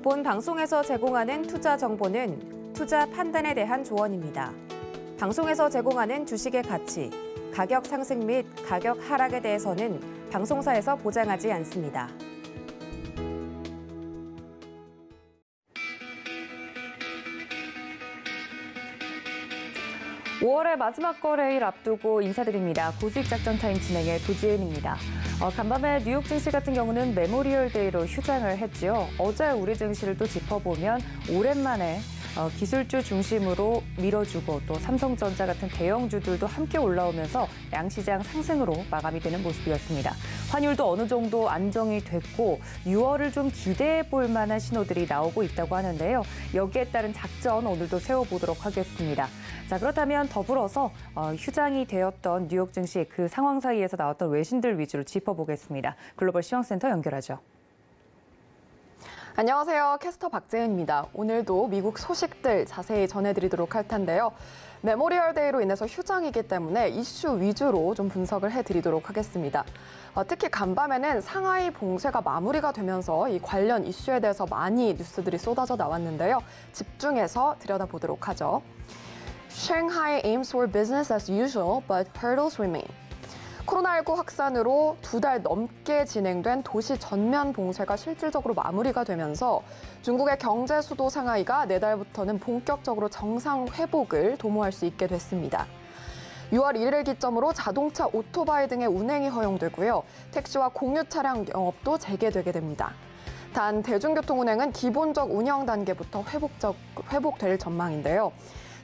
본 방송에서 제공하는 투자 정보는 투자 판단에 대한 조언입니다. 방송에서 제공하는 주식의 가치, 가격 상승 및 가격 하락에 대해서는 방송사에서 보장하지 않습니다. (5월의) 마지막 거래일 앞두고 인사드립니다. 고수익작전 타임 진행의 도지은입니다. 간밤에 뉴욕 증시 같은 경우는 메모리얼 데이로 휴장을 했지요. 어제 우리 증시를 또 짚어보면 오랜만에 기술주 중심으로 밀어주고 또 삼성전자 같은 대형주들도 함께 올라오면서 양시장 상승으로 마감이 되는 모습이었습니다. 환율도 어느 정도 안정이 됐고 6월을 좀 기대해 볼 만한 신호들이 나오고 있다고 하는데요. 여기에 따른 작전 오늘도 세워보도록 하겠습니다. 자, 그렇다면 더불어서 휴장이 되었던 뉴욕 증시 그 상황 사이에서 나왔던 외신들 위주로 짚어보겠습니다. 글로벌 시황센터 연결하죠. 안녕하세요. 캐스터 박재은입니다. 오늘도 미국 소식들 자세히 전해드리도록 할 텐데요. 메모리얼 데이로 인해서 휴장이기 때문에 이슈 위주로 좀 분석을 해드리도록 하겠습니다. 특히 간밤에는 상하이 봉쇄가 마무리가 되면서 이 관련 이슈에 대해서 많이 뉴스들이 쏟아져 나왔는데요. 집중해서 들여다보도록 하죠. Shanghai aims for business as usual, but hurdles remain. 코로나19 확산으로 2달 넘게 진행된 도시 전면 봉쇄가 실질적으로 마무리가 되면서 중국의 경제 수도 상하이가 내달부터는 본격적으로 정상 회복을 도모할 수 있게 됐습니다. 6월 1일을 기점으로 자동차, 오토바이 등의 운행이 허용되고요. 택시와 공유 차량 영업도 재개되게 됩니다. 단 대중교통 운행은 기본적 운영 단계부터 회복될 전망인데요.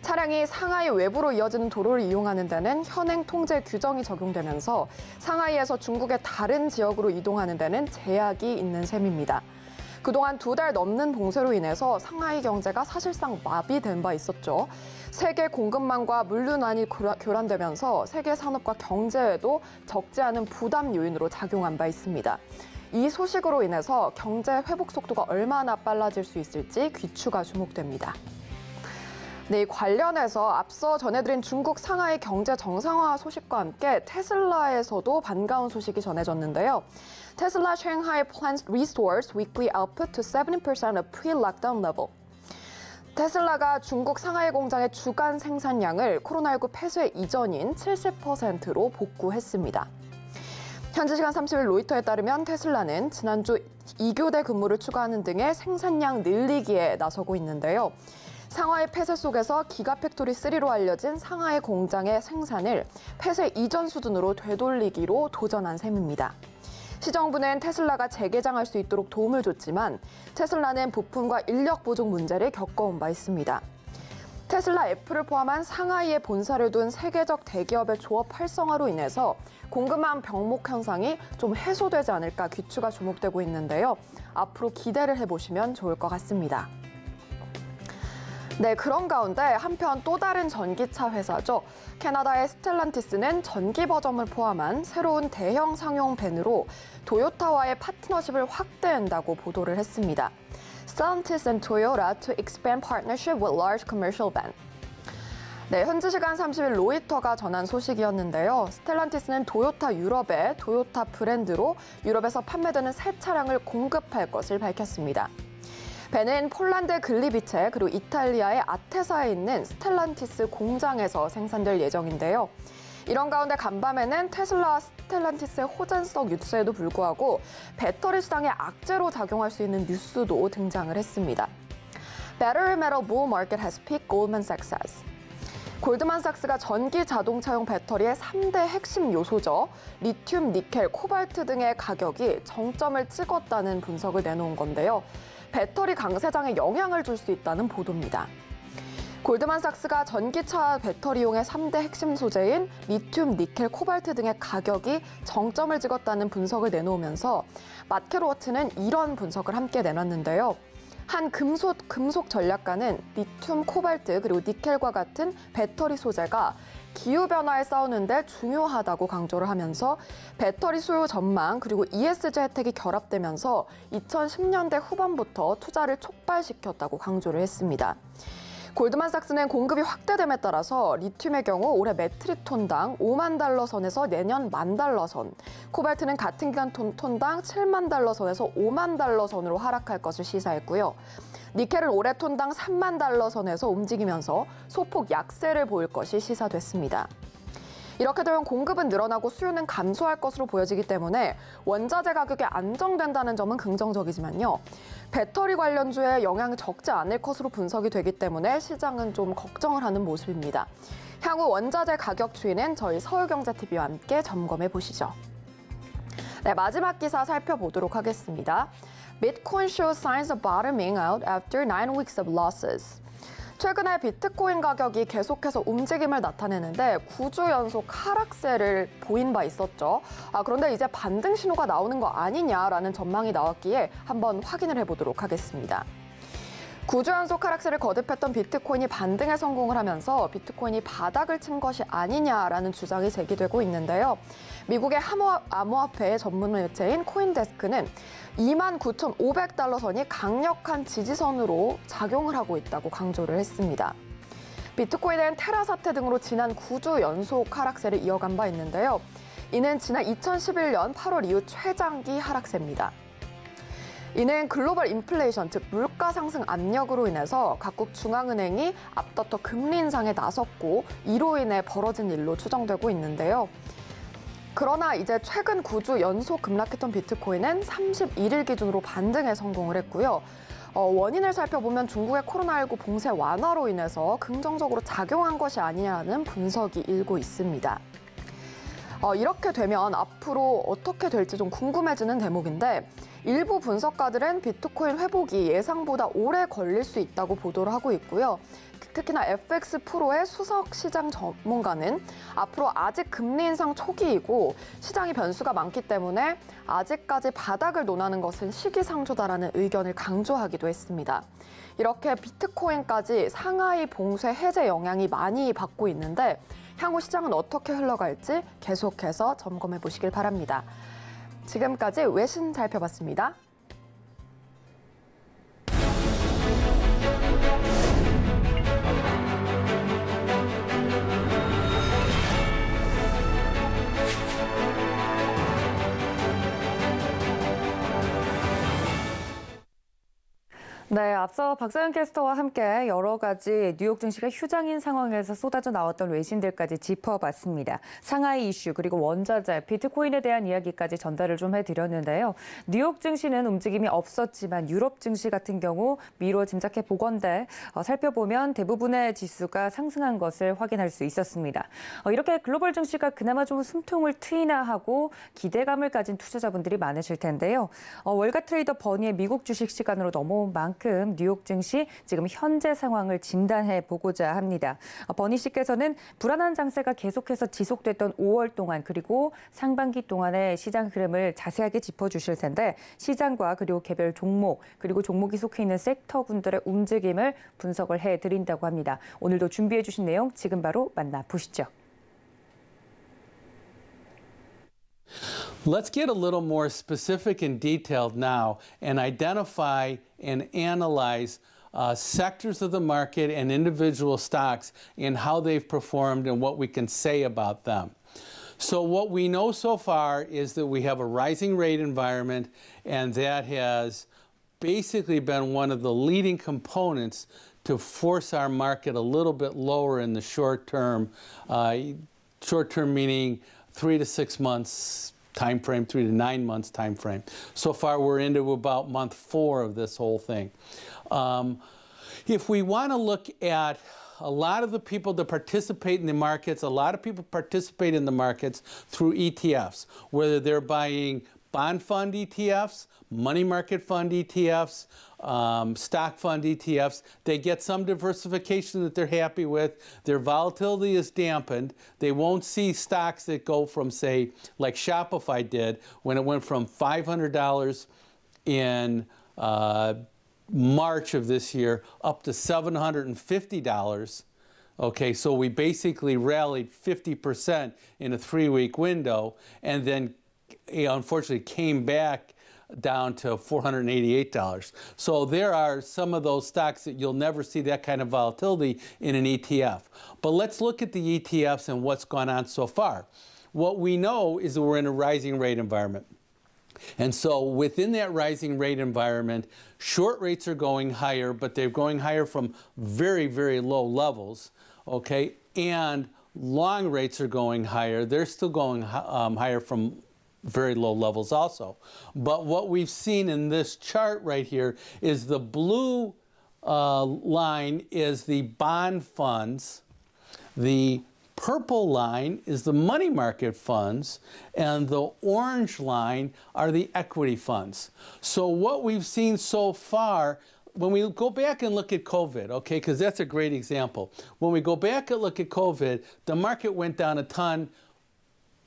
차량이 상하이 외부로 이어지는 도로를 이용하는 데는 현행 통제 규정이 적용되면서 상하이에서 중국의 다른 지역으로 이동하는 데는 제약이 있는 셈입니다. 그동안 2달 넘는 봉쇄로 인해서 상하이 경제가 사실상 마비된 바 있었죠. 세계 공급망과 물류난이 교란되면서 세계 산업과 경제에도 적지 않은 부담 요인으로 작용한 바 있습니다. 이 소식으로 인해서 경제 회복 속도가 얼마나 빨라질 수 있을지 귀추가 주목됩니다. 네, 관련해서 앞서 전해드린 중국 상하이 경제 정상화 소식과 함께 테슬라에서도 반가운 소식이 전해졌는데요. 테슬라 Shanghai plans restores weekly output to 70% of pre-lockdown level. 테슬라가 중국 상하이 공장의 주간 생산량을 코로나19 폐쇄 이전인 70%로 복구했습니다. 현지 시간 30일 로이터에 따르면 테슬라는 지난주 2교대 근무를 추가하는 등의 생산량 늘리기에 나서고 있는데요. 상하이 폐쇄 속에서 기가팩토리 3로 알려진 상하이 공장의 생산을 폐쇄 이전 수준으로 되돌리기로 도전한 셈입니다. 시정부는 테슬라가 재개장할 수 있도록 도움을 줬지만 테슬라는 부품과 인력 부족 문제를 겪어온 바 있습니다. 테슬라, 애플을 포함한 상하이에 본사를 둔 세계적 대기업의 조업 활성화로 인해서 공급망 병목 현상이 좀 해소되지 않을까 귀추가 주목되고 있는데요. 앞으로 기대를 해보시면 좋을 것 같습니다. 네, 그런 가운데 한편 또 다른 전기차 회사죠. 캐나다의 스텔란티스는 전기 버전을 포함한 새로운 대형 상용 밴으로 도요타와의 파트너십을 확대한다고 보도를 했습니다. Stellantis and Toyota to expand partnership with large commercial van. 네, 현지 시간 30일 로이터가 전한 소식이었는데요. 스텔란티스는 도요타 유럽의 도요타 브랜드로 유럽에서 판매되는 새 차량을 공급할 것을 밝혔습니다. 밴은 폴란드 글리비체 그리고 이탈리아의 아테사에 있는 스텔란티스 공장에서 생산될 예정인데요. 이런 가운데 간밤에는 테슬라와 스텔란티스의 호전성 뉴스에도 불구하고 배터리 시장에 악재로 작용할 수 있는 뉴스도 등장을 했습니다. Battery metal bull market has peaked, Goldman Sachs says. 골드만삭스가 전기 자동차용 배터리의 3대 핵심 요소죠. 리튬, 니켈, 코발트 등의 가격이 정점을 찍었다는 분석을 내놓은 건데요. 배터리 강세장에 영향을 줄 수 있다는 보도입니다. 골드만삭스가 전기차 배터리용의 3대 핵심 소재인 리튬, 니켈, 코발트 등의 가격이 정점을 찍었다는 분석을 내놓으면서 마켓워치는 이런 분석을 함께 내놨는데요. 한 금속 전략가는 리튬, 코발트 그리고 니켈과 같은 배터리 소재가 기후변화에 싸우는데 중요하다고 강조를 하면서 배터리 수요 전망 그리고 ESG 혜택이 결합되면서 2010년대 후반부터 투자를 촉발시켰다고 강조를 했습니다. 골드만삭스는 공급이 확대됨에 따라서 리튬의 경우 올해 메트릭톤당 5만 달러 선에서 내년 1만 달러 선, 코발트는 같은 기간 톤당 7만 달러 선에서 5만 달러 선으로 하락할 것을 시사했고요. 니켈은 올해 톤당 3만 달러 선에서 움직이면서 소폭 약세를 보일 것이 시사됐습니다. 이렇게 되면 공급은 늘어나고 수요는 감소할 것으로 보여지기 때문에 원자재 가격이 안정된다는 점은 긍정적이지만요. 배터리 관련주에 영향이 적지 않을 것으로 분석이 되기 때문에 시장은 좀 걱정을 하는 모습입니다. 향후 원자재 가격 추이는 저희 서울경제TV와 함께 점검해 보시죠. 네, 마지막 기사 살펴보도록 하겠습니다. Bitcoin shows signs of bottoming out after 9 weeks of losses. 최근에 비트코인 가격이 계속해서 움직임을 나타내는데 9주 연속 하락세를 보인 바 있었죠. 그런데 이제 반등 신호가 나오는 거 아니냐라는 전망이 나왔기에 한번 확인을 해보도록 하겠습니다. 9주 연속 하락세를 거듭했던 비트코인이 반등에 성공을 하면서 비트코인이 바닥을 친 것이 아니냐라는 주장이 제기되고 있는데요. 미국의 암호화폐 전문 매체인 코인데스크는 29,500달러 선이 강력한 지지선으로 작용을 하고 있다고 강조를 했습니다. 비트코인은 테라 사태 등으로 지난 9주 연속 하락세를 이어간 바 있는데요. 이는 지난 2011년 8월 이후 최장기 하락세입니다. 이는 글로벌 인플레이션, 즉 물가 상승 압력으로 인해서 각국 중앙은행이 앞다퉈 금리 인상에 나섰고 이로 인해 벌어진 일로 추정되고 있는데요. 그러나 이제 최근 9주 연속 급락했던 비트코인은 31일 기준으로 반등에 성공을 했고요. 원인을 살펴보면 중국의 코로나19 봉쇄 완화로 인해서 긍정적으로 작용한 것이 아니냐는 분석이 일고 있습니다. 이렇게 되면 앞으로 어떻게 될지 좀 궁금해지는 대목인데 일부 분석가들은 비트코인 회복이 예상보다 오래 걸릴 수 있다고 보도를 하고 있고요. 특히나 FX 프로의 수석 시장 전문가는 앞으로 아직 금리 인상 초기이고 시장이 변수가 많기 때문에 아직까지 바닥을 논하는 것은 시기상조다라는 의견을 강조하기도 했습니다. 이렇게 비트코인까지 상하이 봉쇄 해제 영향이 많이 받고 있는데 향후 시장은 어떻게 흘러갈지 계속해서 점검해 보시길 바랍니다. 지금까지 외신 살펴봤습니다. 네, 앞서 박서연 캐스터와 함께 여러 가지 뉴욕 증시가 휴장인 상황에서 쏟아져 나왔던 외신들까지 짚어봤습니다. 상하이 이슈 그리고 원자재, 비트코인에 대한 이야기까지 전달을 좀 해드렸는데요. 뉴욕 증시는 움직임이 없었지만 유럽 증시 같은 경우 미로 짐작해 보건대 살펴보면 대부분의 지수가 상승한 것을 확인할 수 있었습니다. 이렇게 글로벌 증시가 그나마 좀 숨통을 트이나 하고 기대감을 가진 투자자분들이 많으실 텐데요. 월가 트레이더 버니의 미국 주식 시간으로 넘어온 만큼 뉴욕 증시 지금 현재 상황을 진단해 보고자 합니다. 버니 씨께서는 불안한 장세가 계속해서 지속됐던 5월 동안 그리고 상반기 동안의 시장 흐름을 자세하게 짚어주실 텐데 시장과 그리고 개별 종목 그리고 종목이 속해 있는 섹터분들의 움직임을 분석을 해드린다고 합니다. 오늘도 준비해 주신 내용 지금 바로 만나보시죠. Let's get a little more specific and detailed now and identify and analyze sectors of the market and individual stocks and how they've performed and what we can say about them. So what we know so far is that we have a rising rate environment, and that has basically been one of the leading components to force our market a little bit lower in the short term meaning 3 to 6 months time frame, 3 to 9 months time frame. So far, we're into about month 4 of this whole thing. If we want to look at a lot of the people that participate in the markets, a lot of people participate in the markets through ETFs, whether they're buying bond fund ETFs, money market fund ETFs, stock fund ETFs. They get some diversification that they're happy with. Their volatility is dampened. They won't see stocks that go from, say, like Shopify did when it went from $500 in March of this year up to $750. Okay, so we basically rallied 50% in a 3-week window, and then unfortunately came back down to $488. So there are some of those stocks that you'll never see that kind of volatility in an ETF. But let's look at the ETFs and what's gone on so far. What we know is that we're in a rising rate environment. And so within that rising rate environment, short rates are going higher, but they're going higher from very, very low levels, okay? And long rates are going higher. They're still going higher from very low levels also. But what we've seen in this chart right here is the blue line is the bond funds, the purple line is the money market funds, and the orange line are the equity funds. So what we've seen so far, when we go back and look at COVID, okay, because that's a great example. When we go back and look at COVID, the market went down a ton.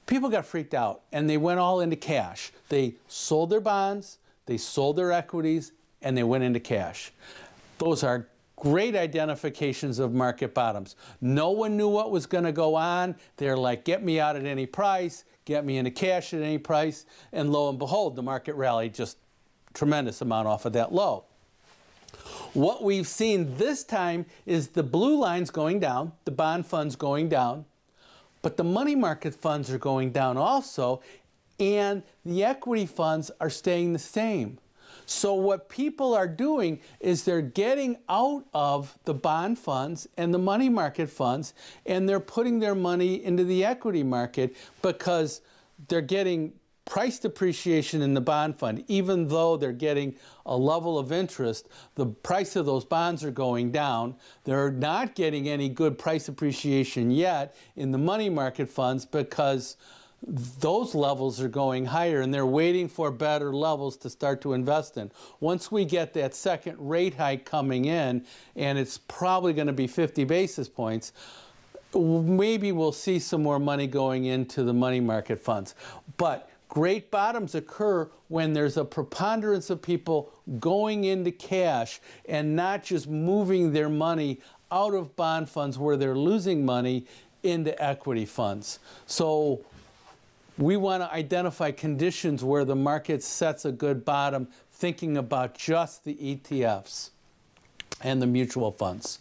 People got freaked out and they went all into cash. They sold their bonds, they sold their equities, and they went into cash. Those are great identifications of market bottoms. No one knew what was going to go on. They're like, get me out at any price, get me into cash at any price, and lo and behold, the market rallied just tremendous amount off of that low. What we've seen this time is the blue lines going down, the bond funds going down, but the money market funds are going down also, and the equity funds are staying the same. So what people are doing is they're getting out of the bond funds and the money market funds, and they're putting their money into the equity market because they're getting price depreciation in the bond fund. Even though they're getting a level of interest, the price of those bonds are going down. They're not getting any good price appreciation yet in the money market funds because those levels are going higher and they're waiting for better levels to start to invest in. Once we get that second rate hike coming in, and it's probably going to be 50 basis points, maybe we'll see some more money going into the money market funds. But great bottoms occur when there's a preponderance of people going into cash and not just moving their money out of bond funds where they're losing money into equity funds. So we want to identify conditions where the market sets a good bottom, thinking about just the ETFs and the mutual funds.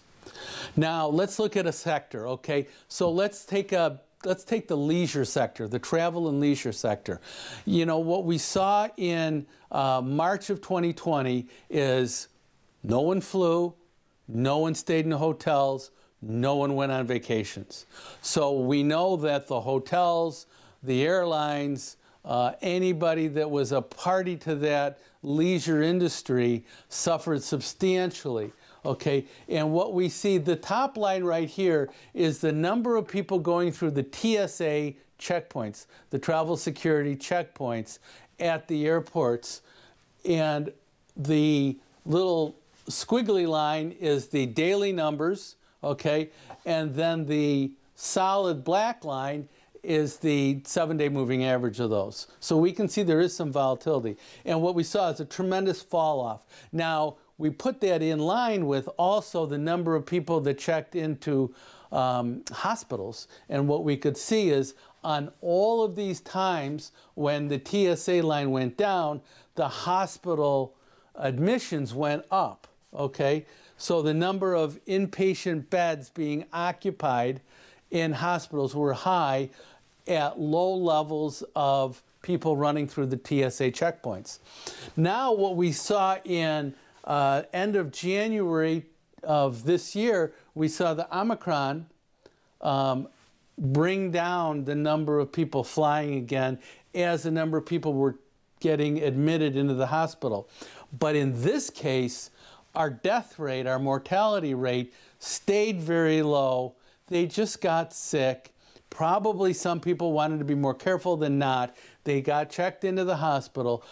Now, let's look at a sector, okay? So let's take the leisure sector, the travel and leisure sector. You know, what we saw in March of 2020 is no one flew, no one stayed in the hotels, no one went on vacations. So we know that the hotels, the airlines, anybody that was a party to that leisure industry suffered substantially. Okay, and what we see, the top line right here is the number of people going through the TSA checkpoints, the travel security checkpoints at the airports. And the little squiggly line is the daily numbers, okay? And then the solid black line is the 7-day moving average of those. So we can see there is some volatility. And what we saw is a tremendous fall off. Now, we put that in line with also the number of people that checked into hospitals. And what we could see is on all of these times when the TSA line went down, the hospital admissions went up, okay? So the number of inpatient beds being occupied in hospitals were high at low levels of people running through the TSA checkpoints. Now what we saw in end of January of this year, we saw the Omicron bring down the number of people flying again as the number of people were getting admitted into the hospital. But in this case, our death rate, our mortality rate stayed very low. They just got sick. Probably some people wanted to be more careful than not. They got checked into the hospital,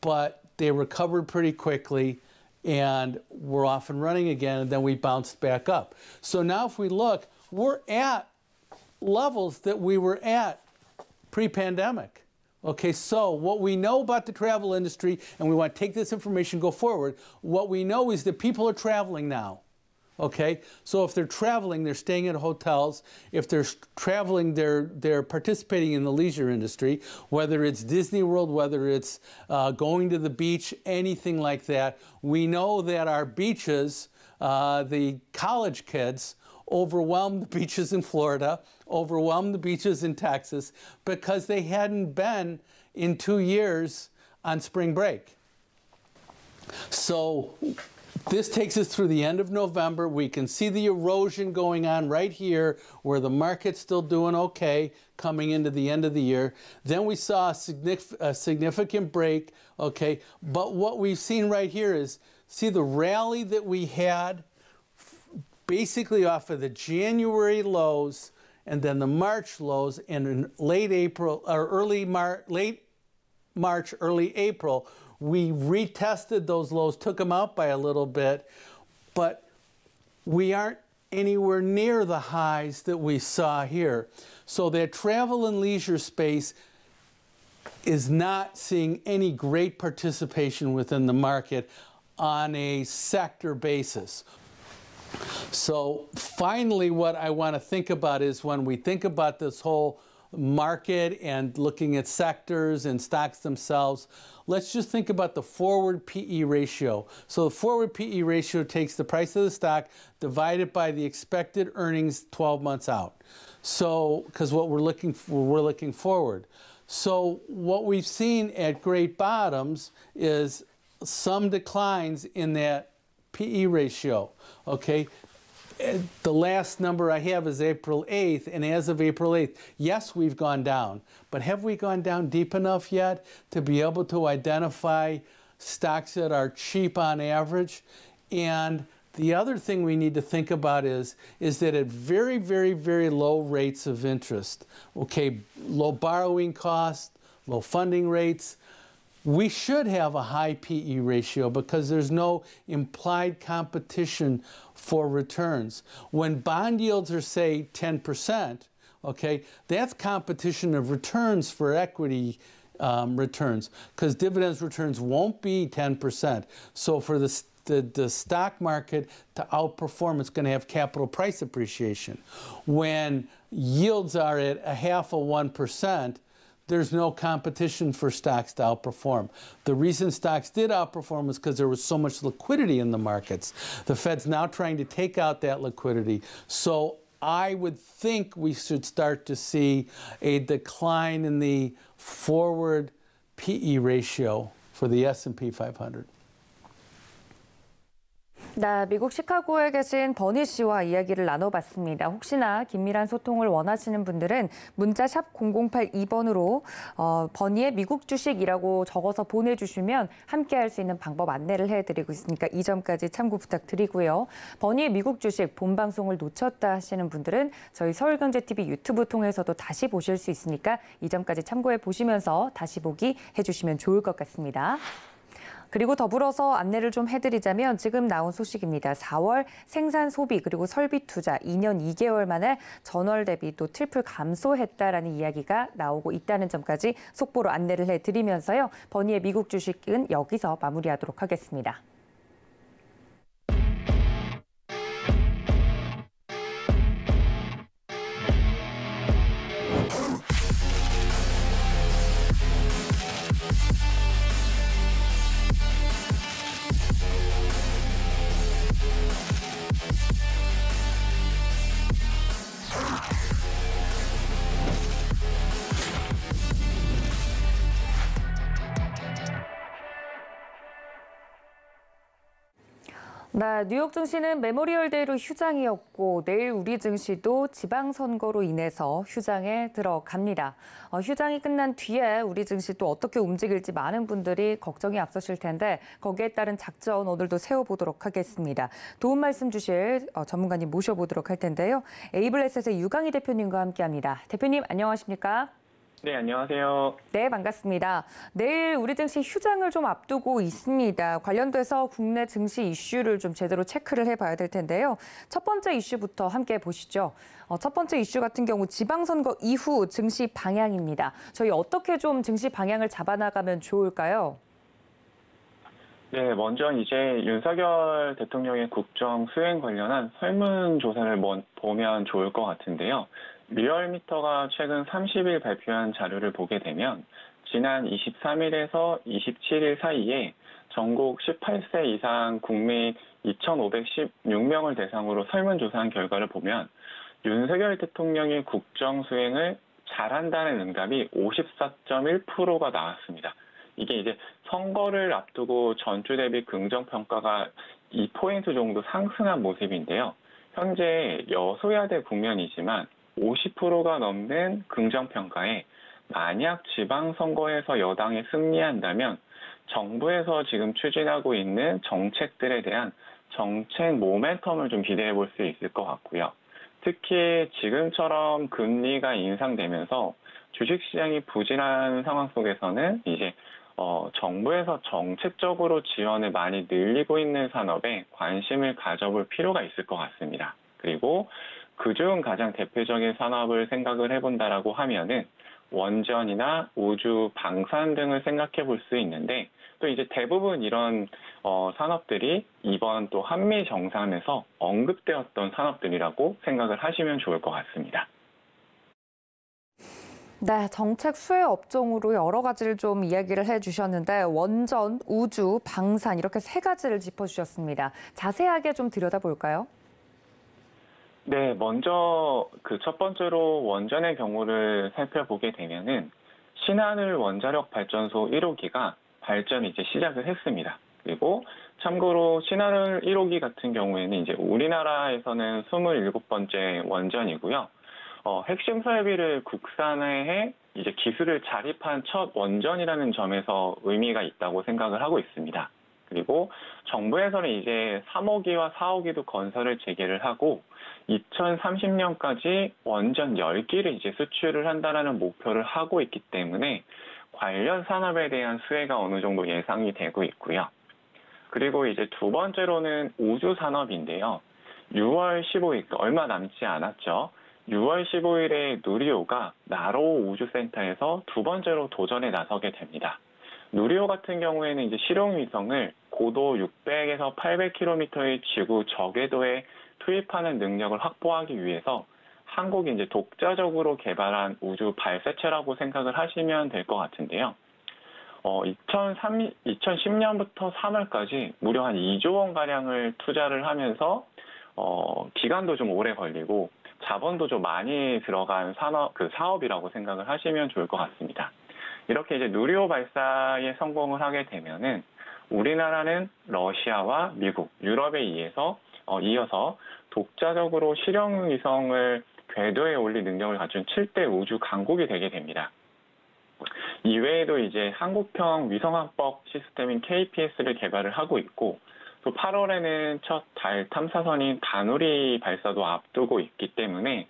but they recovered pretty quickly and we're off and running again, and then we bounced back up. So now if we look, we're at levels that we were at pre-pandemic. Okay, so what we know about the travel industry, and we want to take this information, go forward, what we know is that people are traveling now. Okay, so if they're traveling, they're staying at hotels. If they're traveling, they're participating in the leisure industry, whether it's Disney World, whether it's going to the beach, anything like that. We know that our beaches, the college kids, overwhelmed the beaches in Florida, overwhelmed the beaches in Texas because they hadn't been in 2 years on spring break. So this takes us through the end of November. We can see the erosion going on right here where the market's still doing okay coming into the end of the year. Then we saw a significant break, okay? But what we've seen right here is, see the rally that we had basically off of the January lows and then the March lows, and in late April or late March, early April, we retested those lows, took them out by a little bit, but we aren't anywhere near the highs that we saw here. So that travel and leisure space is not seeing any great participation within the market on a sector basis. So finally, what I want to think about is when we think about this whole market and looking at sectors and stocks themselves, let's just think about the forward PE ratio. So the forward PE ratio takes the price of the stock divided by the expected earnings 12 months out. So, because what we're looking forward. So what we've seen at Great Bottoms is some declines in that PE ratio, okay? The last number I have is April 8th, and as of April 8th, yes, we've gone down, but have we gone down deep enough yet to be able to identify stocks that are cheap on average? And the other thing we need to think about is that at very, very, very low rates of interest, okay, low borrowing costs, low funding rates, we should have a high PE ratio because there's no implied competition for returns. When bond yields are, say, 10%, okay, that's competition of returns for equity returns, because dividends returns won't be 10%. So for the stock market to outperform, it's going to have capital price appreciation. When yields are at 0.5% there's no competition for stocks to outperform. The reason stocks did outperform was because there was so much liquidity in the markets. The Fed's now trying to take out that liquidity. So I would think we should start to see a decline in the forward PE ratio for the S&P 500. 네, 미국 시카고에 계신 버니 씨와 이야기를 나눠봤습니다. 혹시나 긴밀한 소통을 원하시는 분들은 문자 샵 0082번으로 버니의 미국 주식이라고 적어서 보내주시면 함께 할 수 있는 방법 안내를 해드리고 있으니까 이 점까지 참고 부탁드리고요. 버니의 미국 주식 본방송을 놓쳤다 하시는 분들은 저희 서울경제TV 유튜브 통해서도 다시 보실 수 있으니까 이 점까지 참고해 보시면서 다시 보기 해주시면 좋을 것 같습니다. 그리고 더불어서 안내를 좀 해드리자면 지금 나온 소식입니다. 4월 생산 소비 그리고 설비 투자 2년 2개월 만에 전월 대비 또 트리플 감소했다라는 이야기가 나오고 있다는 점까지 속보로 안내를 해드리면서요. 버니의 미국 주식은 여기서 마무리하도록 하겠습니다. 네, 뉴욕 증시는 메모리얼 데이로 휴장이었고 내일 우리 증시도 지방선거로 인해서 휴장에 들어갑니다. 휴장이 끝난 뒤에 우리 증시 또 어떻게 움직일지 많은 분들이 걱정이 앞서실 텐데 거기에 따른 작전 오늘도 세워보도록 하겠습니다. 도움 말씀 주실 전문가님 모셔보도록 할 텐데요. 에이블에셋의 유강희 대표님과 함께합니다. 대표님 안녕하십니까? 네, 안녕하세요. 네, 반갑습니다. 내일 우리 증시 휴장을 좀 앞두고 있습니다. 관련돼서 국내 증시 이슈를 좀 제대로 체크를 해봐야 될 텐데요. 첫 번째 이슈부터 함께 보시죠. 첫 번째 이슈 같은 경우 지방선거 이후 증시 방향입니다. 저희 어떻게 좀 증시 방향을 잡아나가면 좋을까요? 네, 먼저 이제 윤석열 대통령의 국정 수행 관련한 설문조사를 보면 좋을 것 같은데요. 리얼미터가 최근 30일 발표한 자료를 보게 되면 지난 23일에서 27일 사이에 전국 18세 이상 국민 2,516명을 대상으로 설문조사한 결과를 보면 윤석열 대통령의 국정 수행을 잘한다는 응답이 54.1%가 나왔습니다. 이게 이제 선거를 앞두고 전주 대비 긍정평가가 2포인트 정도 상승한 모습인데요. 현재 여소야대 국면이지만 50%가 넘는 긍정평가에 만약 지방선거에서 여당이 승리한다면 정부에서 지금 추진하고 있는 정책들에 대한 정책 모멘텀을 좀 기대해 볼 수 있을 것 같고요. 특히 지금처럼 금리가 인상되면서 주식시장이 부진한 상황 속에서는 이제 정부에서 정책적으로 지원을 많이 늘리고 있는 산업에 관심을 가져볼 필요가 있을 것 같습니다. 그리고 그중 가장 대표적인 산업을 생각을 해본다라고 하면은 원전이나 우주, 방산 등을 생각해 볼 수 있는데 또 이제 대부분 이런 산업들이 이번 또 한미 정상에서 언급되었던 산업들이라고 생각을 하시면 좋을 것 같습니다. 네, 정책 수혜 업종으로 여러 가지를 좀 이야기를 해주셨는데 원전, 우주, 방산 이렇게 세 가지를 짚어주셨습니다. 자세하게 좀 들여다볼까요? 네, 먼저 그 첫 번째로 원전의 경우를 살펴보게 되면은 신한울 원자력 발전소 1호기가 발전이 이제 시작을 했습니다. 그리고 참고로 신한울 1호기 같은 경우에는 이제 우리나라에서는 27번째 원전이고요. 핵심 설비를 국산화해 이제 기술을 자립한 첫 원전이라는 점에서 의미가 있다고 생각을 하고 있습니다. 그리고 정부에서는 이제 3호기와 4호기도 건설을 재개를 하고 2030년까지 원전 10기를 이제 수출을 한다라는 목표를 하고 있기 때문에 관련 산업에 대한 수혜가 어느 정도 예상이 되고 있고요. 그리고 이제 두 번째로는 우주 산업인데요. 6월 15일, 얼마 남지 않았죠. 6월 15일에 누리호가 나로호 우주센터에서 두 번째로 도전에 나서게 됩니다. 누리호 같은 경우에는 이제 실용 위성을 고도 600에서 800km의 지구 저궤도에 투입하는 능력을 확보하기 위해서 한국이 이제 독자적으로 개발한 우주 발사체라고 생각을 하시면 될 것 같은데요. 2010년부터 3월까지 무려 한 2조 원 가량을 투자를 하면서 기간도 좀 오래 걸리고 자본도 좀 많이 들어간 사업이라고 생각을 하시면 좋을 것 같습니다. 이렇게 이제 누리호 발사에 성공을 하게 되면은 우리나라는 러시아와 미국, 유럽에 이어서 독자적으로 실용 위성을 궤도에 올릴 능력을 갖춘 7대 우주 강국이 되게 됩니다. 이외에도 이제 한국형 위성항법 시스템인 KPS를 개발을 하고 있고 또 8월에는 첫 달 탐사선인 다누리 발사도 앞두고 있기 때문에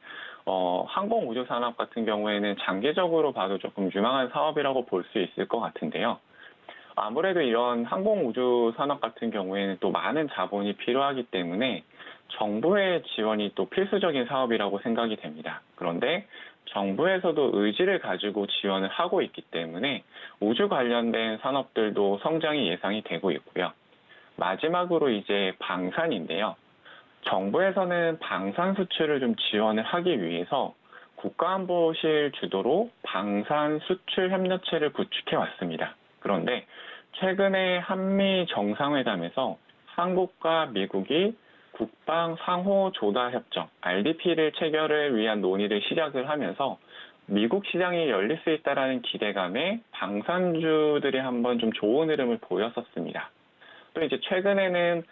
항공 우주 산업 같은 경우에는 장기적으로 봐도 조금 유망한 사업이라고 볼 수 있을 것 같은데요. 아무래도 이런 항공 우주 산업 같은 경우에는 또 많은 자본이 필요하기 때문에 정부의 지원이 또 필수적인 사업이라고 생각이 됩니다. 그런데 정부에서도 의지를 가지고 지원을 하고 있기 때문에 우주 관련된 산업들도 성장이 예상이 되고 있고요. 마지막으로 이제 방산인데요. 정부에서는 방산 수출을 좀 지원을 하기 위해서 국가안보실 주도로 방산 수출 협력체를 구축해 왔습니다. 그런데 최근에 한미 정상회담에서 한국과 미국이 국방 상호 조달 협정 RDP를 체결을 위한 논의를 시작을 하면서 미국 시장이 열릴 수 있다라는 기대감에 방산주들이 한번 좀 좋은 흐름을 보였었습니다. 또 이제 최근에는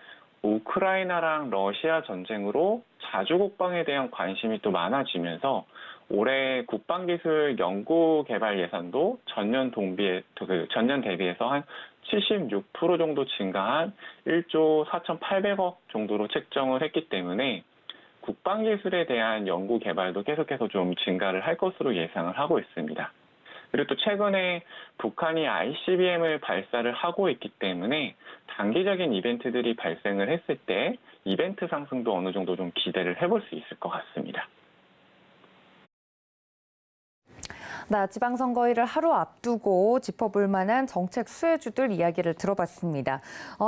우크라이나랑 러시아 전쟁으로 자주국방에 대한 관심이 또 많아지면서 올해 국방기술 연구개발 예산도 전년 대비해서 한 76% 정도 증가한 1조 4,800억 정도로 책정을 했기 때문에 국방기술에 대한 연구개발도 계속해서 좀 증가를 할 것으로 예상을 하고 있습니다. 그리고 또 최근에 북한이 ICBM을 발사를 하고 있기 때문에 단기적인 이벤트들이 발생을 했을 때 이벤트 상승도 어느 정도 좀 기대를 해볼 수 있을 것 같습니다. 나 지방선거일을 하루 앞두고 짚어볼 만한 정책 수혜주들 이야기를 들어봤습니다.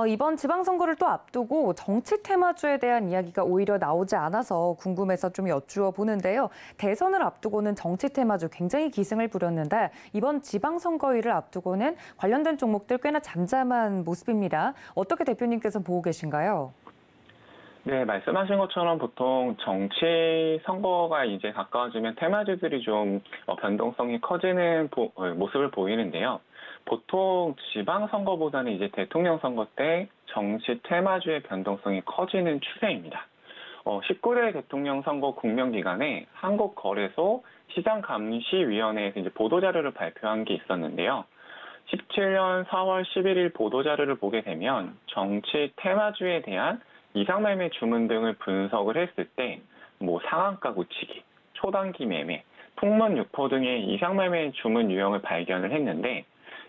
이번 지방선거를 또 앞두고 정치 테마주에 대한 이야기가 오히려 나오지 않아서 궁금해서 좀 여쭈어 보는데요. 대선을 앞두고는 정치 테마주 굉장히 기승을 부렸는데 이번 지방선거일을 앞두고는 관련된 종목들 꽤나 잠잠한 모습입니다. 어떻게 대표님께서 보고 계신가요? 네, 말씀하신 것처럼 보통 정치 선거가 이제 가까워지면 테마주들이 좀 변동성이 커지는 모습을 보이는데요. 보통 지방선거보다는 이제 대통령 선거 때 정치 테마주의 변동성이 커지는 추세입니다. 19대 대통령 선거 국면 기간에 한국거래소 시장감시위원회에서 이제 보도자료를 발표한 게 있었는데요. 17년 4월 11일 보도자료를 보게 되면 정치 테마주에 대한 이상매매 주문 등을 분석을 했을 때 상한가 굳히기, 초단기 매매, 풍문 유포 등의 이상매매 주문 유형을 발견을 했는데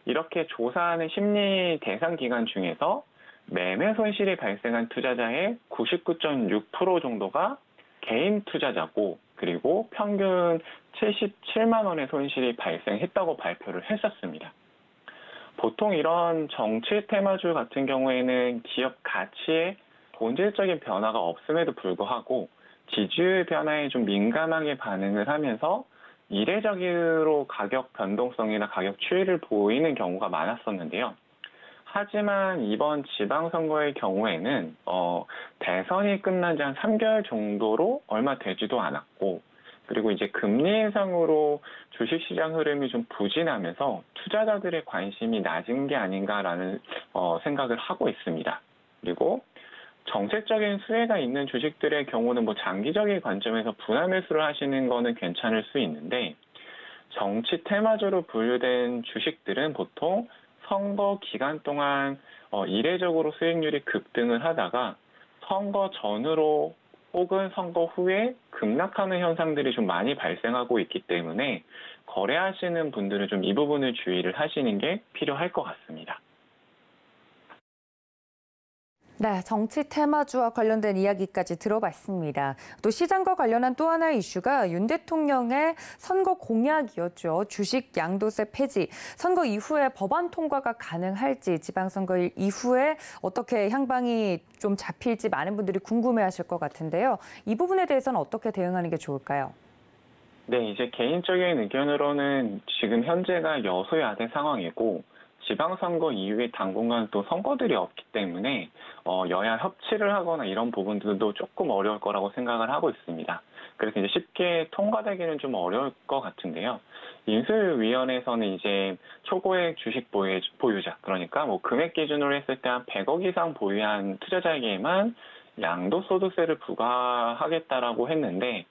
이렇게 조사하는 심리 대상 기간 중에서 매매 손실이 발생한 투자자의 99.6% 정도가 개인 투자자고 그리고 평균 77만 원의 손실이 발생했다고 발표를 했었습니다. 보통 이런 정치 테마주 같은 경우에는 기업 가치에 본질적인 변화가 없음에도 불구하고 지지율 변화에 좀 민감하게 반응을 하면서 이례적으로 가격 변동성이나 가격 추이를 보이는 경우가 많았었는데요. 하지만 이번 지방선거의 경우에는 대선이 끝난 지 한 3개월 정도로 얼마 되지도 않았고 그리고 이제 금리 인상으로 주식시장 흐름이 좀 부진하면서 투자자들의 관심이 낮은 게 아닌가라는 생각을 하고 있습니다. 그리고 정책적인 수혜가 있는 주식들의 경우는 장기적인 관점에서 분할 매수를 하시는 거는 괜찮을 수 있는데 정치 테마주로 분류된 주식들은 보통 선거 기간 동안 이례적으로 수익률이 급등을 하다가 선거 전으로 혹은 선거 후에 급락하는 현상들이 좀 많이 발생하고 있기 때문에 거래하시는 분들은 좀 이 부분을 주의를 하시는 게 필요할 것 같습니다. 네, 정치 테마주와 관련된 이야기까지 들어봤습니다. 또 시장과 관련한 또 하나의 이슈가 윤 대통령의 선거 공약이었죠. 주식 양도세 폐지. 선거 이후에 법안 통과가 가능할지, 지방선거일 이후에 어떻게 향방이 좀 잡힐지 많은 분들이 궁금해하실 것 같은데요. 이 부분에 대해서는 어떻게 대응하는 게 좋을까요? 네, 이제 개인적인 의견으로는 지금 현재가 여소야대 상황이고 지방선거 이후에 당분간 또 선거들이 없기 때문에 여야 협치를 하거나 이런 부분들도 조금 어려울 거라고 생각을 하고 있습니다. 그래서 이제 쉽게 통과되기는 좀 어려울 것 같은데요. 인수위원회에서는 이제 초고액 주식 보유자, 그러니까 금액 기준으로 했을 때 한 100억 이상 보유한 투자자에게만 양도소득세를 부과하겠다라고 했는데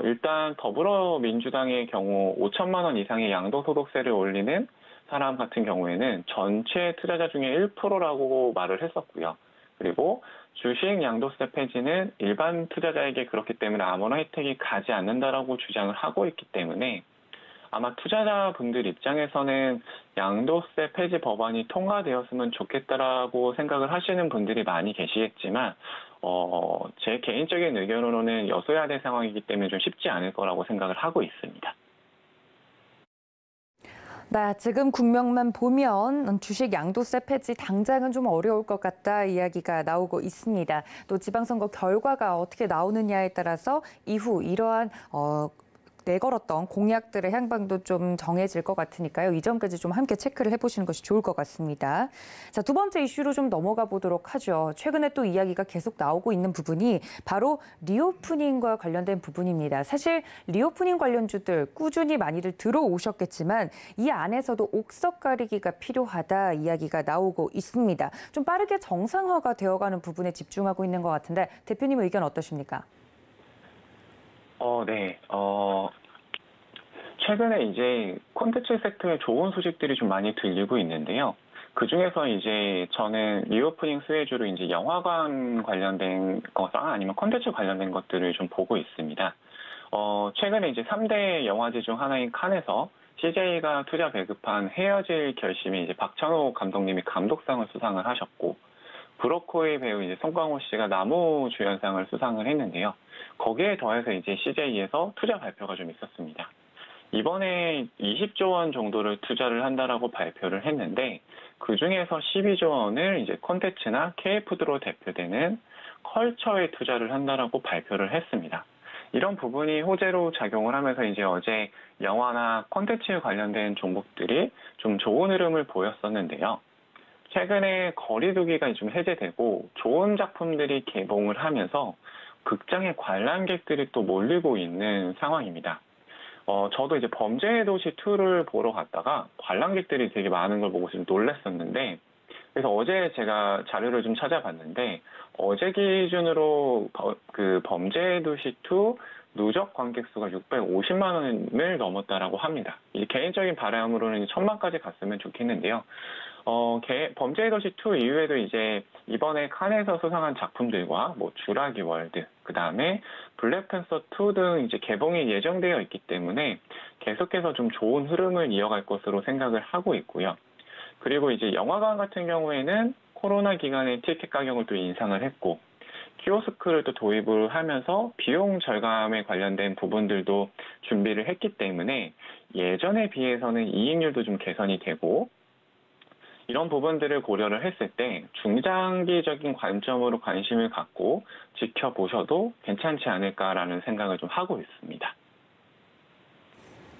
일단 더불어민주당의 경우 5천만 원 이상의 양도소득세를 올리는 사람 같은 경우에는 전체 투자자 중에 1%라고 말을 했었고요. 그리고 주식 양도세 폐지는 일반 투자자에게 그렇기 때문에 아무런 혜택이 가지 않는다라고 주장을 하고 있기 때문에 아마 투자자분들 입장에서는 양도세 폐지 법안이 통과되었으면 좋겠다라고 생각을 하시는 분들이 많이 계시겠지만 제 개인적인 의견으로는 여소야대 상황이기 때문에 좀 쉽지 않을 거라고 생각을 하고 있습니다. 네, 지금 국면만 보면 주식 양도세 폐지 당장은 좀 어려울 것 같다 이야기가 나오고 있습니다. 또 지방선거 결과가 어떻게 나오느냐에 따라서 이후 이러한 내걸었던 공약들의 향방도 좀 정해질 것 같으니까요. 이 점까지 좀 함께 체크를 해보시는 것이 좋을 것 같습니다. 자, 두 번째 이슈로 좀 넘어가 보도록 하죠. 최근에 또 이야기가 계속 나오고 있는 부분이 바로 리오프닝과 관련된 부분입니다. 사실 리오프닝 관련주들 꾸준히 많이들 들어오셨겠지만 이 안에서도 옥석 가리기가 필요하다 이야기가 나오고 있습니다. 좀 빠르게 정상화가 되어가는 부분에 집중하고 있는 것 같은데 대표님 의견 어떠십니까? 네. 최근에 이제 콘텐츠 섹터에 좋은 소식들이 좀 많이 들리고 있는데요. 그 중에서 이제 저는 리오프닝 수혜주로 이제 영화관 관련된 거나 아니면 콘텐츠 관련된 것들을 좀 보고 있습니다. 최근에 이제 3대 영화제 중 하나인 칸에서 CJ가 투자 배급한 헤어질 결심에 이제 박찬호 감독님이 감독상을 수상을 하셨고, 브로코의 배우 이제 송강호 씨가 나무 주연상을 수상을 했는데요. 거기에 더해서 이제 CJ에서 투자 발표가 좀 있었습니다. 이번에 20조 원 정도를 투자를 한다라고 발표를 했는데 그중에서 12조 원을 이제 콘텐츠나 K푸드로 대표되는 컬처에 투자를 한다라고 발표를 했습니다. 이런 부분이 호재로 작용을 하면서 이제 어제 영화나 콘텐츠에 관련된 종목들이 좀 좋은 흐름을 보였었는데요. 최근에 거리두기가 좀 해제되고 좋은 작품들이 개봉을 하면서 극장에 관람객들이 또 몰리고 있는 상황입니다. 저도 이제 범죄의 도시 2를 보러 갔다가 관람객들이 되게 많은 걸 보고 좀 놀랐었는데, 그래서 어제 제가 자료를 좀 찾아봤는데, 어제 기준으로 그 범죄의 도시 2 누적 관객 수가 650만 원을 넘었다라고 합니다. 이 개인적인 바람으로는 1000만까지 갔으면 좋겠는데요. 범죄의 도시 2 이후에도 이제 이번에 칸에서 수상한 작품들과 뭐 주라기 월드, 그 다음에 블랙팬서 2 등 이제 개봉이 예정되어 있기 때문에 계속해서 좀 좋은 흐름을 이어갈 것으로 생각을 하고 있고요. 그리고 이제 영화관 같은 경우에는 코로나 기간에 티켓 가격을 또 인상을 했고, 키오스크를 또 도입을 하면서 비용 절감에 관련된 부분들도 준비를 했기 때문에 예전에 비해서는 이익률도 좀 개선이 되고, 이런 부분들을 고려를 했을 때 중장기적인 관점으로 관심을 갖고 지켜보셔도 괜찮지 않을까라는 생각을 좀 하고 있습니다.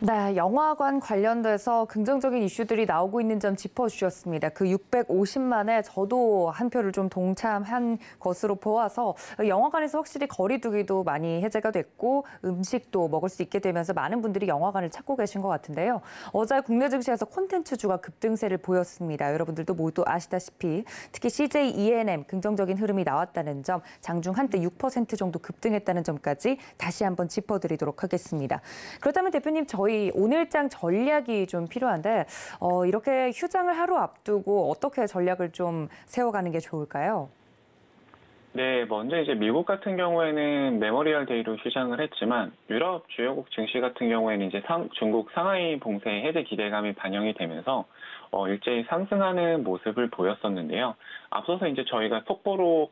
네, 영화관 관련돼서 긍정적인 이슈들이 나오고 있는 점 짚어주셨습니다. 그 650만에 저도 한 표를 좀 동참한 것으로 보아서 영화관에서 확실히 거리두기도 많이 해제가 됐고 음식도 먹을 수 있게 되면서 많은 분들이 영화관을 찾고 계신 것 같은데요. 어제 국내 증시에서 콘텐츠주가 급등세를 보였습니다. 여러분들도 모두 아시다시피 특히 CJ E&M 긍정적인 흐름이 나왔다는 점, 장중 한때 6% 정도 급등했다는 점까지 다시 한번 짚어드리도록 하겠습니다. 그렇다면 대표님, 저희 오늘장 전략이 좀 필요한데 이렇게 휴장을 하루 앞두고 어떻게 전략을 좀 세워가는 게 좋을까요? 네, 먼저 이제 미국 같은 경우에는 메모리얼 데이로 휴장을 했지만 유럽 주요국 증시 같은 경우에는 이제 중국 상하이 봉쇄 해제 기대감이 반영이 되면서 일제히 상승하는 모습을 보였었는데요. 앞서서 이제 저희가 속보로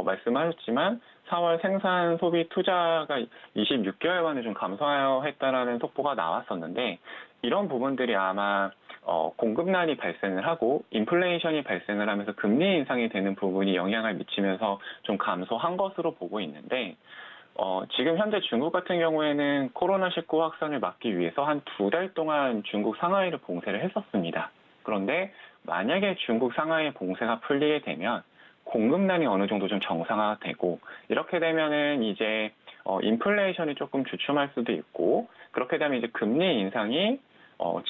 말씀하셨지만 4월 생산 소비 투자가 26개월 만에 좀 감소했다라는 속보가 나왔었는데, 이런 부분들이 아마 공급난이 발생을 하고 인플레이션이 발생을 하면서 금리 인상이 되는 부분이 영향을 미치면서 좀 감소한 것으로 보고 있는데, 지금 현재 중국 같은 경우에는 코로나19 확산을 막기 위해서 한 2달 동안 중국 상하이를 봉쇄를 했었습니다. 그런데 만약에 중국 상하이 봉쇄가 풀리게 되면 공급난이 어느 정도 좀 정상화되고, 이렇게 되면은 이제 인플레이션이 조금 주춤할 수도 있고, 그렇게 되면 이제 금리 인상이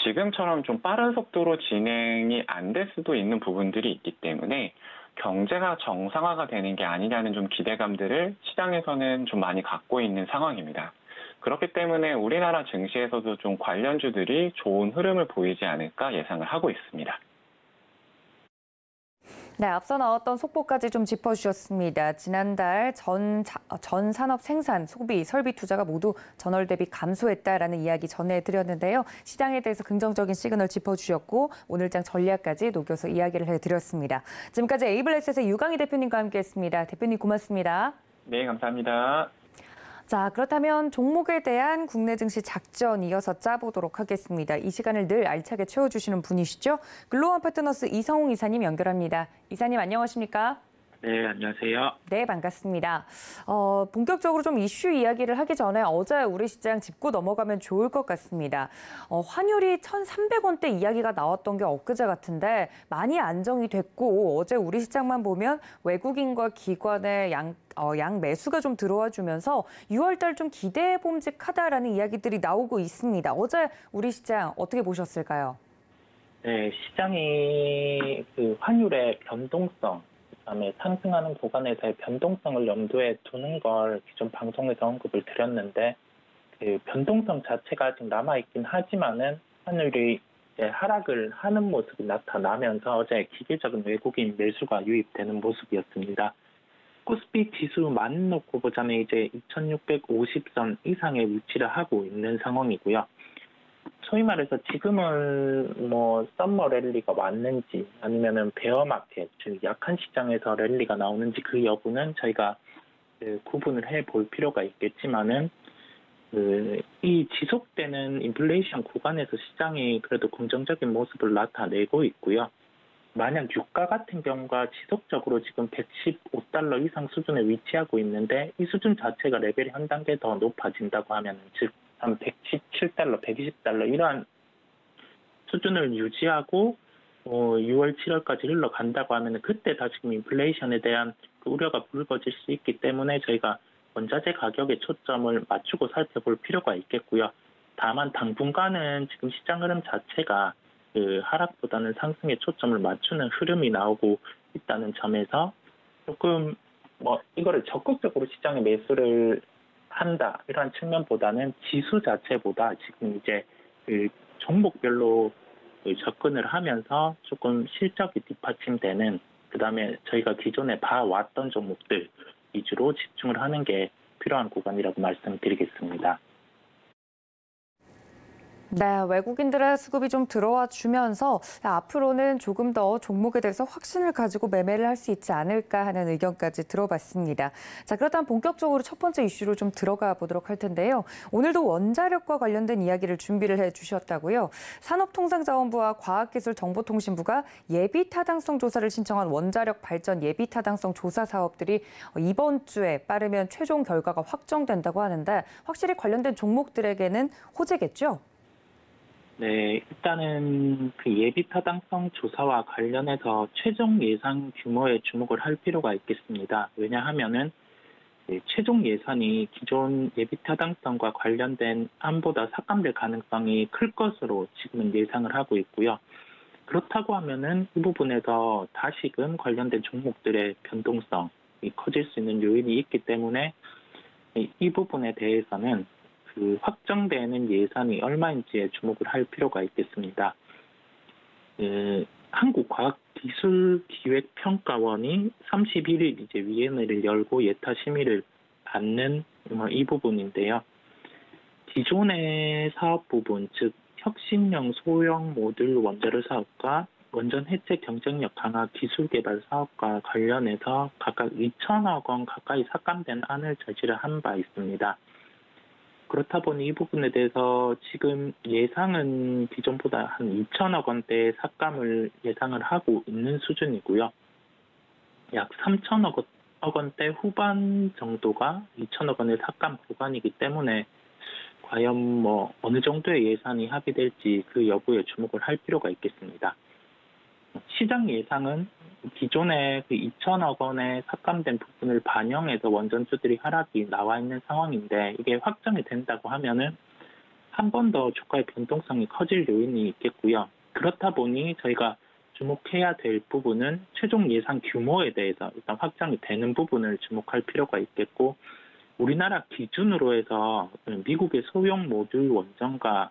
지금처럼 좀 빠른 속도로 진행이 안 될 수도 있는 부분들이 있기 때문에 경제가 정상화가 되는 게 아니냐는 좀 기대감들을 시장에서는 좀 많이 갖고 있는 상황입니다. 그렇기 때문에 우리나라 증시에서도 좀 관련주들이 좋은 흐름을 보이지 않을까 예상을 하고 있습니다. 네, 앞서 나왔던 속보까지 좀 짚어주셨습니다. 지난달 전 산업 생산, 소비, 설비 투자가 모두 전월 대비 감소했다라는 이야기 전해드렸는데요. 시장에 대해서 긍정적인 시그널 짚어주셨고 오늘장 전략까지 녹여서 이야기를 해드렸습니다. 지금까지 에이블에셋의 유강희 대표님과 함께했습니다. 대표님 고맙습니다. 네, 감사합니다. 자, 그렇다면 종목에 대한 국내 증시 작전 이어서 짜보도록 하겠습니다. 이 시간을 늘 알차게 채워주시는 분이시죠. 글로벌 파트너스 이성웅 이사님 연결합니다. 이사님 안녕하십니까? 네, 안녕하세요. 네, 반갑습니다. 본격적으로 좀 이슈 이야기를 하기 전에 어제 우리 시장 짚고 넘어가면 좋을 것 같습니다. 환율이 1,300원대 이야기가 나왔던 게 엊그제 같은데 많이 안정이 됐고 어제 우리 시장만 보면 외국인과 기관의 양 매수가 좀 들어와 주면서 6월 달 좀 기대해 봄직하다라는 이야기들이 나오고 있습니다. 어제 우리 시장 어떻게 보셨을까요? 네, 시장이 그 환율의 변동성, 그다음에 상승하는 구간에서의 변동성을 염두에 두는 걸 기존 방송에서 언급을 드렸는데, 그 변동성 자체가 아직 남아있긴 하지만은 환율이 이제 하락을 하는 모습이 나타나면서 어제 기계적인 외국인 매수가 유입되는 모습이었습니다. 코스피 지수만 놓고 보자면 이제 2650선 이상의 위치를 하고 있는 상황이고요. 소위 말해서 지금은 뭐 썸머 랠리가 왔는지 아니면은 베어 마켓, 즉 약한 시장에서 랠리가 나오는지 그 여부는 저희가 구분을 해볼 필요가 있겠지만은 이 지속되는 인플레이션 구간에서 시장이 그래도 긍정적인 모습을 나타내고 있고요. 만약 유가 같은 경우가 지속적으로 지금 115달러 이상 수준에 위치하고 있는데 이 수준 자체가 레벨이 한 단계 더 높아진다고 하면 즉 한 117달러, 120달러 이러한 수준을 유지하고 6월, 7월까지 흘러간다고 하면 그때 다시금 인플레이션에 대한 그 우려가 불거질 수 있기 때문에 저희가 원자재 가격에 초점을 맞추고 살펴볼 필요가 있겠고요. 다만 당분간은 지금 시장 흐름 자체가 그 하락보다는 상승에 초점을 맞추는 흐름이 나오고 있다는 점에서 조금 이거를 적극적으로 시장에 매수를 한다 이런 측면보다는 지수 자체보다 지금 이제 그 종목별로 접근을 하면서 조금 실적이 뒷받침되는 그다음에 저희가 기존에 봐왔던 종목들 위주로 집중을 하는 게 필요한 구간이라고 말씀드리겠습니다. 네, 외국인들의 수급이 좀 들어와 주면서 앞으로는 조금 더 종목에 대해서 확신을 가지고 매매를 할 수 있지 않을까 하는 의견까지 들어봤습니다. 자, 그렇다면 본격적으로 첫 번째 이슈로 좀 들어가 보도록 할 텐데요. 오늘도 원자력과 관련된 이야기를 준비를 해 주셨다고요. 산업통상자원부와 과학기술정보통신부가 예비타당성 조사를 신청한 원자력 발전 예비타당성 조사 사업들이 이번 주에 빠르면 최종 결과가 확정된다고 하는데 확실히 관련된 종목들에게는 호재겠죠? 네, 일단은 그 예비 타당성 조사와 관련해서 최종 예산 규모에 주목을 할 필요가 있겠습니다. 왜냐하면은 최종 예산이 기존 예비 타당성과 관련된 안보다 삭감될 가능성이 클 것으로 지금은 예상을 하고 있고요. 그렇다고 하면은 이 부분에서 다시금 관련된 종목들의 변동성이 커질 수 있는 요인이 있기 때문에 이 부분에 대해서는 그 확정되는 예산이 얼마인지에 주목을 할 필요가 있겠습니다. 한국과학기술기획평가원이 31일 이제 위원회를 열고 예타 심의를 받는 이 부분인데요. 기존의 사업 부분, 즉 혁신형 소형 모듈 원자로 사업과 원전 해체 경쟁력 강화 기술 개발 사업과 관련해서 각각 2천억 원 가까이 삭감된 안을 제시를 한 바 있습니다. 그렇다 보니 이 부분에 대해서 지금 예상은 기존보다 한 2천억 원대의 삭감을 예상을 하고 있는 수준이고요. 약 3천억 원대 후반 정도가 2천억 원의 삭감 구간이기 때문에 과연 어느 정도의 예산이 합의될지 그 여부에 주목을 할 필요가 있겠습니다. 시장 예상은 기존의 그 2천억 원에 삭감된 부분을 반영해서 원전주들이 하락이 나와 있는 상황인데 이게 확정이 된다고 하면은 한 번 더 주가의 변동성이 커질 요인이 있겠고요. 그렇다 보니 저희가 주목해야 될 부분은 최종 예산 규모에 대해서 일단 확정이 되는 부분을 주목할 필요가 있겠고 우리나라 기준으로 해서 미국의 소형 모듈 원전과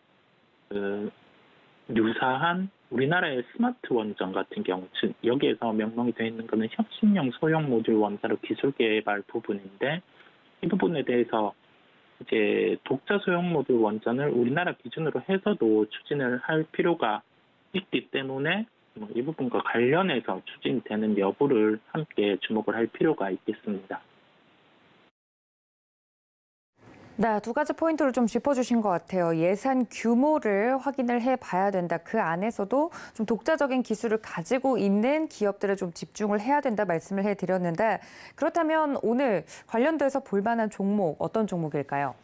유사한 우리나라의 스마트 원전 같은 경우, 즉 여기에서 명명이 되어 있는 것은 혁신형 소형 모듈 원자로 기술 개발 부분인데 이 부분에 대해서 이제 독자 소형 모듈 원전을 우리나라 기준으로 해서도 추진을 할 필요가 있기 때문에 이 부분과 관련해서 추진되는 여부를 함께 주목을 할 필요가 있겠습니다. 네, 두 가지 포인트를 좀 짚어주신 것 같아요. 예산 규모를 확인을 해봐야 된다. 그 안에서도 좀 독자적인 기술을 가지고 있는 기업들에 좀 집중을 해야 된다 말씀을 해드렸는데 그렇다면 오늘 관련돼서 볼만한 종목 어떤 종목일까요?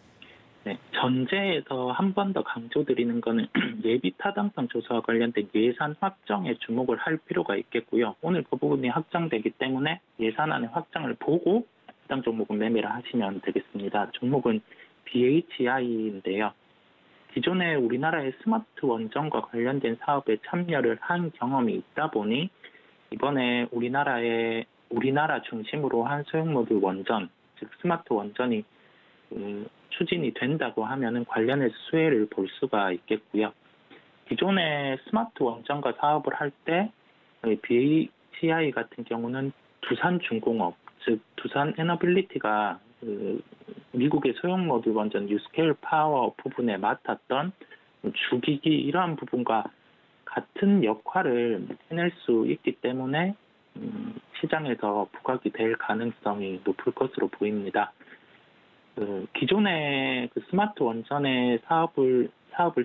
네, 전제에서 한 번 더 강조드리는 것은 예비 타당성 조사와 관련된 예산 확정에 주목을 할 필요가 있겠고요. 오늘 그 부분이 확정되기 때문에 예산안의 확정을 보고 해당 종목은 매매를 하시면 되겠습니다. 종목은 BHI인데요. 기존에 우리나라의 스마트 원전과 관련된 사업에 참여를 한 경험이 있다 보니 이번에 우리나라 중심으로 한 소형 모듈 원전, 즉 스마트 원전이 추진이 된다고 하면은 관련해서 수혜를 볼 수가 있겠고요. 기존에 스마트 원전과 사업을 할 때 BHI 같은 경우는 두산중공업, 즉 두산 에너빌리티가 미국의 소형 모듈 원전 뉴스케일 파워 부분에 맡았던 주기기 이러한 부분과 같은 역할을 해낼 수 있기 때문에 시장에서 부각이 될 가능성이 높을 것으로 보입니다. 기존의 그 스마트 원전의 사업을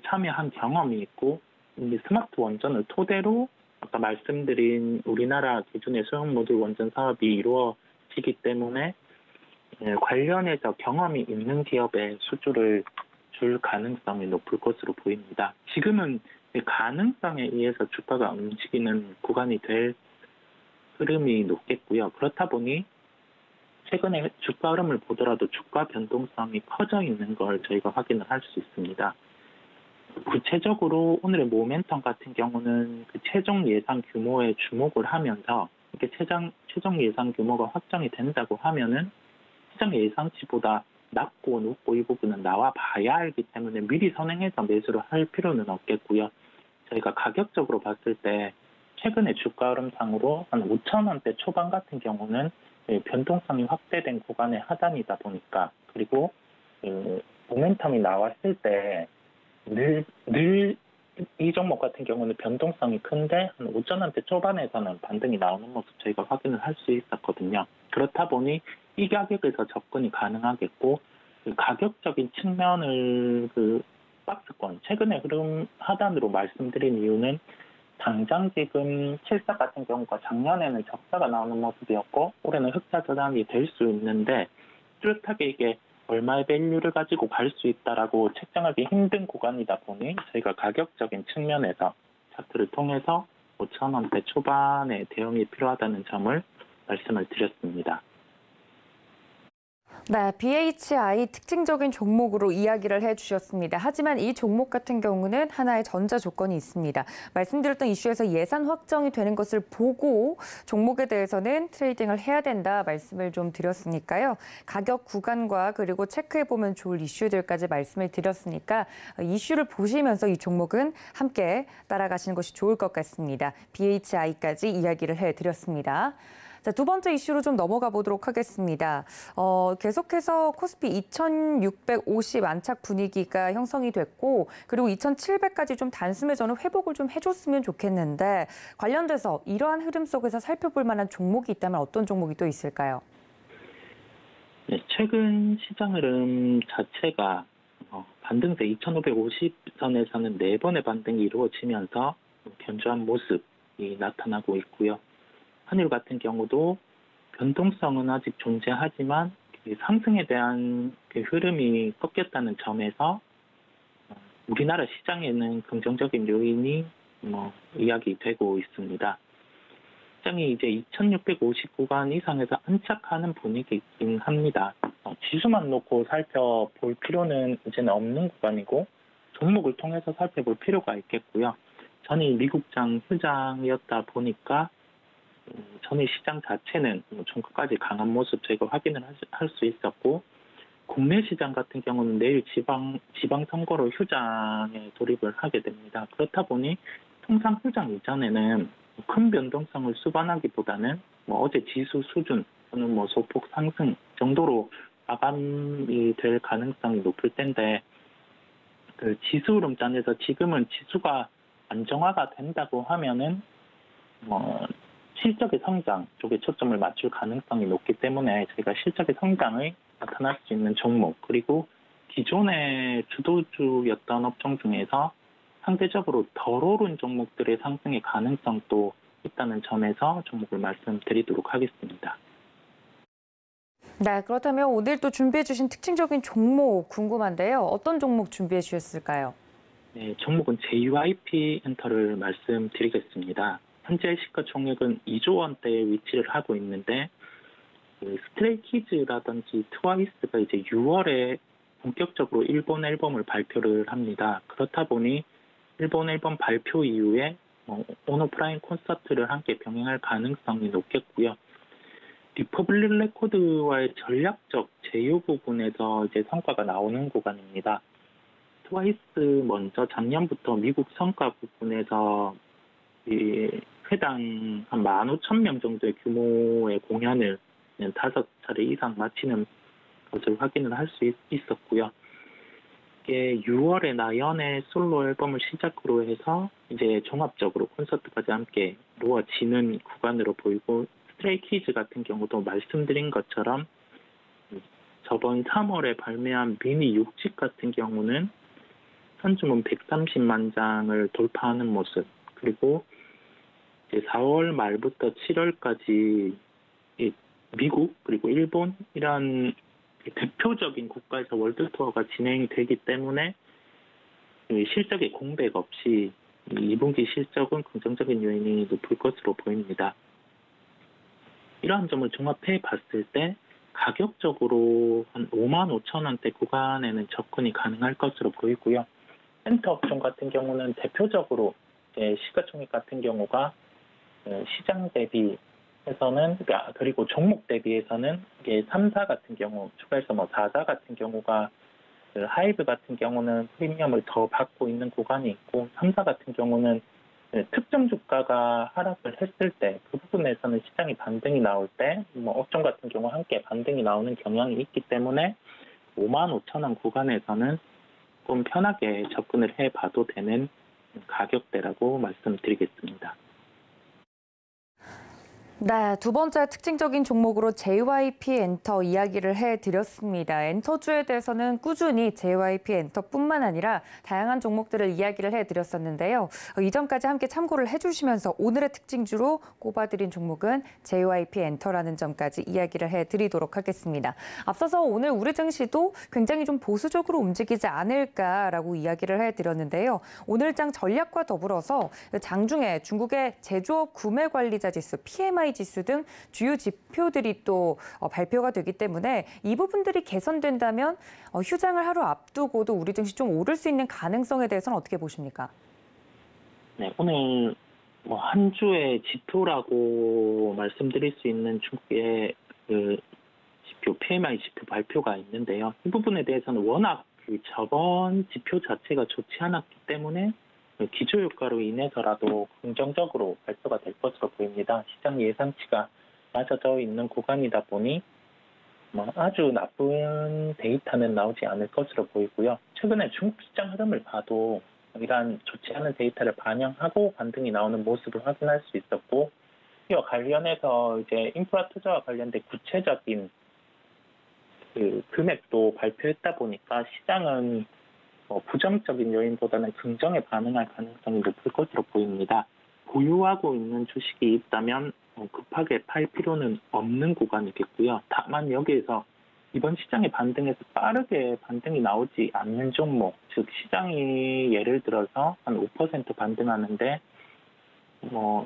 참여한 경험이 있고, 이 스마트 원전을 토대로 아까 말씀드린 우리나라 기존의 소형 모듈 원전 사업이 이루어지기 때문에 관련해서 경험이 있는 기업에 수주를 줄 가능성이 높을 것으로 보입니다. 지금은 가능성에 의해서 주가가 움직이는 구간이 될 흐름이 높겠고요. 그렇다 보니 최근에 주가 흐름을 보더라도 주가 변동성이 커져 있는 걸 저희가 확인을 할 수 있습니다. 구체적으로 오늘의 모멘텀 같은 경우는 그 최종 예상 규모에 주목을 하면서 이렇게 최종 예상 규모가 확정이 된다고 하면은 시장 예상치보다 낮고 높고 이 부분은 나와 봐야 알기 때문에 미리 선행해서 매수를 할 필요는 없겠고요. 저희가 가격적으로 봤을 때 최근의 주가 흐름상으로 한 5,000원대 초반 같은 경우는 변동성이 확대된 구간의 하단이다 보니까, 그리고 모멘텀이 나왔을 때 늘 이 종목 같은 경우는 변동성이 큰데 한 5,000원대 초반에서는 반등이 나오는 모습 저희가 확인을 할 수 있었거든요. 그렇다 보니 이 가격에서 접근이 가능하겠고, 그 가격적인 측면을 그 박스권 최근의 흐름 하단으로 말씀드린 이유는 당장 지금 74 같은 경우가 작년에는 적자가 나오는 모습이었고 올해는 흑자 전환이 될 수 있는데 뚜렷하게 이게 얼마의 밸류를 가지고 갈 수 있다라고 책정하기 힘든 구간이다 보니 저희가 가격적인 측면에서 차트를 통해서 5,000원대 초반에 대응이 필요하다는 점을 말씀을 드렸습니다. 네, BHI 특징적인 종목으로 이야기를 해주셨습니다. 하지만 이 종목 같은 경우는 하나의 전자 조건이 있습니다. 말씀드렸던 이슈에서 예산 확정이 되는 것을 보고 종목에 대해서는 트레이딩을 해야 된다 말씀을 좀 드렸으니까요. 가격 구간과 그리고 체크해보면 좋을 이슈들까지 말씀을 드렸으니까 이슈를 보시면서 이 종목은 함께 따라가시는 것이 좋을 것 같습니다. BHI까지 이야기를 해드렸습니다. 자, 두 번째 이슈로 좀 넘어가 보도록 하겠습니다. 계속해서 코스피 2,650 안착 분위기가 형성이 됐고, 그리고 2,700까지 좀 단숨에 저는 회복을 좀 해줬으면 좋겠는데, 관련돼서 이러한 흐름 속에서 살펴볼 만한 종목이 있다면 어떤 종목이 또 있을까요? 네, 최근 시장 흐름 자체가 반등세 2,550선에서는 4번의 반등이 이루어지면서 견조한 모습이 나타나고 있고요. 환율 같은 경우도 변동성은 아직 존재하지만 상승에 대한 흐름이 꺾였다는 점에서 우리나라 시장에는 긍정적인 요인이 이야기되고 있습니다. 시장이 이제 2,650 구간 이상에서 안착하는 분위기이긴 합니다. 지수만 놓고 살펴볼 필요는 이제는 없는 구간이고 종목을 통해서 살펴볼 필요가 있겠고요. 전이 미국장 휴장이었다 보니까 전일 시장 자체는 종가까지 강한 모습 저희가 확인을 할 수 있었고, 국내 시장 같은 경우는 내일 지방선거로 휴장에 돌입을 하게 됩니다. 그렇다 보니 통상 휴장 이전에는 큰 변동성을 수반하기보다는 어제 지수 수준 또는 소폭 상승 정도로 마감이 될 가능성이 높을 텐데, 그 지수 흐름단에서 지금은 지수가 안정화가 된다고 하면은 실적의 성장 쪽에 초점을 맞출 가능성이 높기 때문에 저희가 실적의 성장이 나타날 수 있는 종목, 그리고 기존의 주도주였던 업종 중에서 상대적으로 덜 오른 종목들의 상승의 가능성도 있다는 점에서 종목을 말씀드리도록 하겠습니다. 네, 그렇다면 오늘 또 준비해 주신 특징적인 종목 궁금한데요. 어떤 종목 준비해 주셨을까요? 네, 종목은 JYP 엔터를 말씀드리겠습니다. 현재 시가총액은 2조 원대에 위치를 하고 있는데, 스트레이키즈라든지 트와이스가 이제 6월에 본격적으로 일본 앨범을 발표를 합니다. 그렇다 보니 일본 앨범 발표 이후에 온오프라인 콘서트를 함께 병행할 가능성이 높겠고요. 리퍼블릭 레코드와의 전략적 제휴 부분에서 이제 성과가 나오는 구간입니다. 트와이스 먼저 작년부터 미국 성과 부분에서 회당 한 15,000명 정도의 규모의 공연을 5차례 이상 마치는 것을 확인을 할 수 있었고요. 이게 6월에 나연의 솔로 앨범을 시작으로 해서 이제 종합적으로 콘서트까지 함께 이루어지는 구간으로 보이고, 스트레이키즈 같은 경우도 말씀드린 것처럼 저번 3월에 발매한 미니 6집 같은 경우는 선주문 130만 장을 돌파하는 모습, 그리고 이제 4월 말부터 7월까지 미국 그리고 일본 이런 대표적인 국가에서 월드 투어가 진행되기 때문에 실적에 공백 없이 2분기 실적은 긍정적인 요인이 높을 것으로 보입니다. 이러한 점을 종합해 봤을 때 가격적으로 한 55,000원대 구간에는 접근이 가능할 것으로 보이고요. 센터 업종 같은 경우는 대표적으로 시가총액 같은 경우가 시장 대비해서는, 그리고 종목 대비해서는 이게 3사 같은 경우, 추가해서 4사 같은 경우가 하이브 같은 경우는 프리미엄을 더 받고 있는 구간이 있고, 3사 같은 경우는 특정 주가가 하락을 했을 때 그 부분에서는 시장이 반등이 나올 때 업종 같은 경우 함께 반등이 나오는 경향이 있기 때문에 55,000원 구간에서는 좀 편하게 접근을 해봐도 되는 가격대라고 말씀드리겠습니다. 네, 두 번째 특징적인 종목으로 JYP 엔터 이야기를 해드렸습니다. 엔터주에 대해서는 꾸준히 JYP 엔터뿐만 아니라 다양한 종목들을 이야기를 해드렸었는데요. 이전까지 함께 참고를 해주시면서 오늘의 특징주로 꼽아드린 종목은 JYP 엔터라는 점까지 이야기를 해드리도록 하겠습니다. 앞서서 오늘 우리 증시도 굉장히 좀 보수적으로 움직이지 않을까라고 이야기를 해드렸는데요. 오늘장 전략과 더불어서 장중에 중국의 제조업 구매관리자 지수 PMI 지수 등 주요 지표들이 또 발표가 되기 때문에 이 부분들이 개선된다면 휴장을 하루 앞두고도 우리 증시 좀 오를 수 있는 가능성에 대해서는 어떻게 보십니까? 네, 오늘 한 주의 지표라고 말씀드릴 수 있는 중국의 지표, PMI 지표 발표가 있는데요. 이 부분에 대해서는 워낙 저번 지표 자체가 좋지 않았기 때문에 기저효과로 인해서라도 긍정적으로 발표가 될 것으로 보입니다. 시장 예상치가 낮아져 있는 구간이다 보니 아주 나쁜 데이터는 나오지 않을 것으로 보이고요. 최근에 중국 시장 흐름을 봐도 이러한 좋지 않은 데이터를 반영하고 반등이 나오는 모습을 확인할 수 있었고, 이와 관련해서 이제 인프라 투자와 관련된 구체적인 금액도 발표했다 보니까 시장은 부정적인 요인보다는 긍정에 반응할 가능성이 높을 것으로 보입니다. 보유하고 있는 주식이 있다면 급하게 팔 필요는 없는 구간이겠고요. 다만 여기에서 이번 시장의 반등에서 빠르게 반등이 나오지 않는 종목, 즉 시장이 예를 들어서 한 5% 반등하는데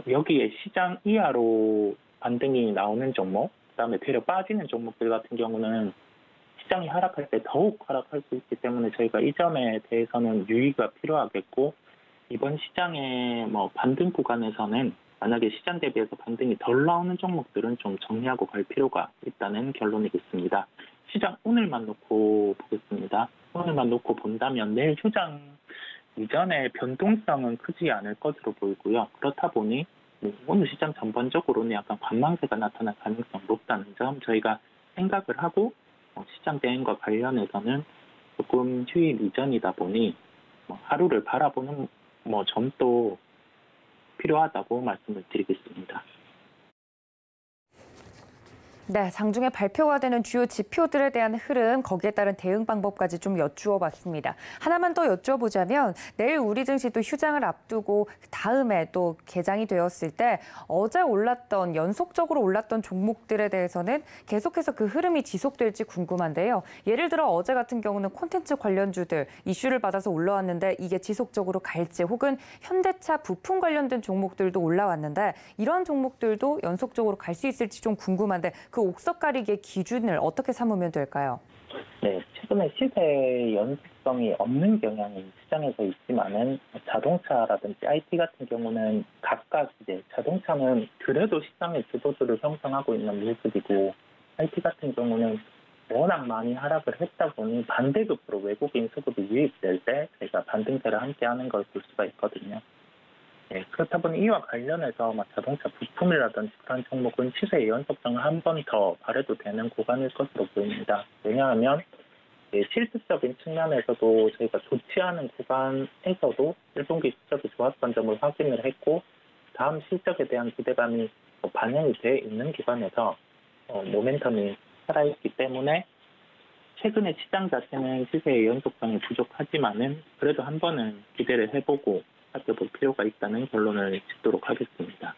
여기에 시장 이하로 반등이 나오는 종목, 그다음에 되려 빠지는 종목들 같은 경우는 시장이 하락할 때 더욱 하락할 수 있기 때문에 저희가 이 점에 대해서는 유의가 필요하겠고, 이번 시장의 반등 구간에서는 만약에 시장 대비해서 반등이 덜 나오는 종목들은 좀 정리하고 갈 필요가 있다는 결론이겠습니다. 시장 오늘만 놓고 보겠습니다. 오늘만 놓고 본다면 내일 휴장 이전에 변동성은 크지 않을 것으로 보이고요. 그렇다 보니 오늘 시장 전반적으로는 약간 관망세가 나타날 가능성이 높다는 점 저희가 생각을 하고, 시장 대응과 관련해서는 조금 휴일 이전이다 보니 하루를 바라보는 점도 필요하다고 말씀을 드리겠습니다. 네, 장중에 발표가 되는 주요 지표들에 대한 흐름, 거기에 따른 대응 방법까지 좀 여쭈어 봤습니다. 하나만 더 여쭈어보자면 내일 우리 증시도 휴장을 앞두고 다음에 또 개장이 되었을 때 어제 연속적으로 올랐던 종목들에 대해서는 계속해서 그 흐름이 지속될지 궁금한데요. 예를 들어 어제 같은 경우는 콘텐츠 관련주들 이슈를 받아서 올라왔는데 이게 지속적으로 갈지, 혹은 현대차 부품 관련된 종목들도 올라왔는데 이런 종목들도 연속적으로 갈 수 있을지 좀 궁금한데 그 옥석 가리기의 기준을 어떻게 삼으면 될까요? 네, 최근에 시세 연속성이 없는 경향이 시장에서 있지만은 자동차라든지 IT 같은 경우는 각각 이제 자동차는 그래도 시장의 주도주를 형성하고 있는 모습이고, IT 같은 경우는 워낙 많이 하락을 했다 보니 반대급부로 외국인 수급이 유입될 때 저희가 반등세를 함께하는 걸 볼 수가 있거든요. 네, 그렇다 보니 이와 관련해서 자동차 부품이라든지 그런 종목은 시세의 연속성을 한 번 더 발휘도 되는 구간일 것으로 보입니다. 왜냐하면 실질적인 측면에서도 저희가 좋지 않은 구간에서도 1분기 실적이 좋았던 점을 확인을 했고, 다음 실적에 대한 기대감이 반영이 돼 있는 구간에서 모멘텀이 살아있기 때문에 최근에 시장 자체는 시세의 연속성이 부족하지만은 그래도 한 번은 기대를 해보고 살펴볼 필요가 있다는 결론을 짓도록 하겠습니다.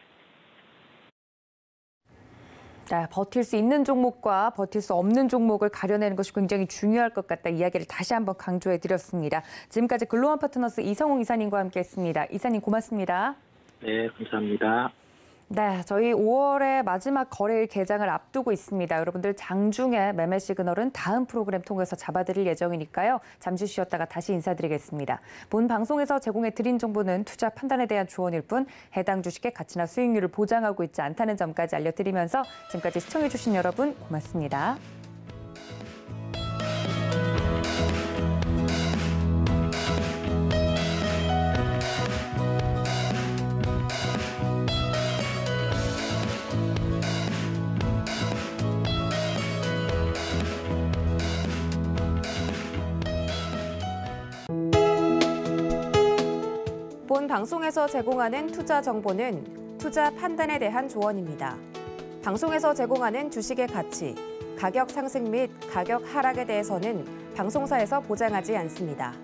네, 버틸 수 있는 종목과 버틸 수 없는 종목을 가려내는 것이 굉장히 중요할 것 같다. 이야기를 다시 한번 강조해 드렸습니다. 지금까지 글로원 파트너스 이성웅 이사님과 함께했습니다. 이사님 고맙습니다. 네, 감사합니다. 네, 저희 5월의 마지막 거래일 개장을 앞두고 있습니다. 여러분들 장중에 매매 시그널은 다음 프로그램 통해서 잡아드릴 예정이니까요. 잠시 쉬었다가 다시 인사드리겠습니다. 본 방송에서 제공해드린 정보는 투자 판단에 대한 조언일 뿐 해당 주식의 가치나 수익률을 보장하고 있지 않다는 점까지 알려드리면서 지금까지 시청해주신 여러분 고맙습니다. 본 방송에서 제공하는 투자 정보는 투자 판단에 대한 조언입니다. 방송에서 제공하는 주식의 가치, 가격 상승 및 가격 하락에 대해서는 방송사에서 보장하지 않습니다.